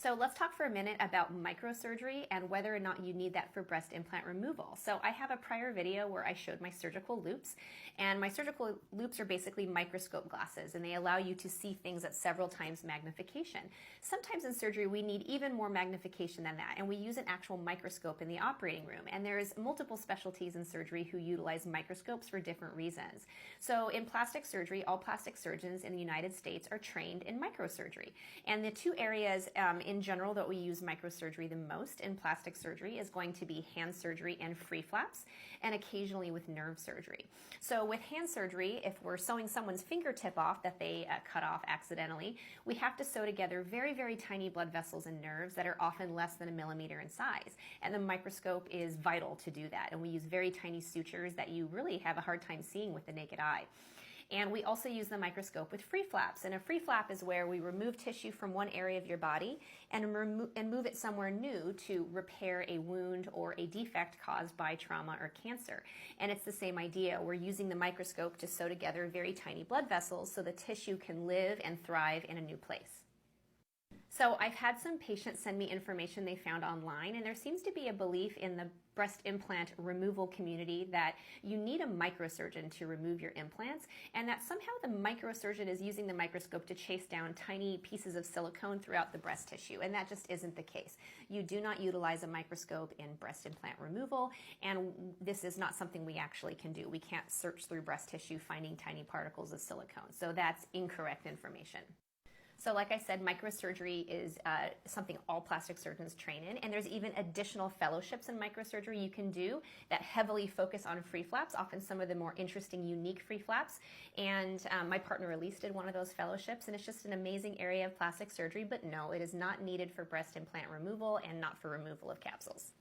So let's talk for a minute about microsurgery and whether or not you need that for breast implant removal. So I have a prior video where I showed my surgical loupes, and my surgical loupes are basically microscope glasses, and they allow you to see things at several times magnification. Sometimes in surgery we need even more magnification than that, and we use an actual microscope in the operating room. And there's multiple specialties in surgery who utilize microscopes for different reasons. So in plastic surgery, all plastic surgeons in the United States are trained in microsurgery. And the two areas in general that we use microsurgery the most in plastic surgery is going to be hand surgery and free flaps, and occasionally with nerve surgery. So with hand surgery, if we're sewing someone's fingertip off that they cut off accidentally, we have to sew together very, very tiny blood vessels and nerves that are often less than a millimeter in size. And the microscope is vital to do that. And we use very tiny sutures that you really have a hard time seeing with the naked eye. And we also use the microscope with free flaps. And a free flap is where we remove tissue from one area of your body and move it somewhere new to repair a wound or a defect caused by trauma or cancer. And it's the same idea. We're using the microscope to sew together very tiny blood vessels so the tissue can live and thrive in a new place. So I've had some patients send me information they found online, and there seems to be a belief in the breast implant removal community that you need a microsurgeon to remove your implants, and that somehow the microsurgeon is using the microscope to chase down tiny pieces of silicone throughout the breast tissue, and that just isn't the case. You do not utilize a microscope in breast implant removal, and this is not something we actually can do. We can't search through breast tissue finding tiny particles of silicone, so that's incorrect information. So like I said, microsurgery is something all plastic surgeons train in, and there's even additional fellowships in microsurgery you can do that heavily focus on free flaps, often some of the more interesting, unique free flaps. And my partner Elise did one of those fellowships, and it's just an amazing area of plastic surgery, but no, it is not needed for breast implant removal and not for removal of capsules.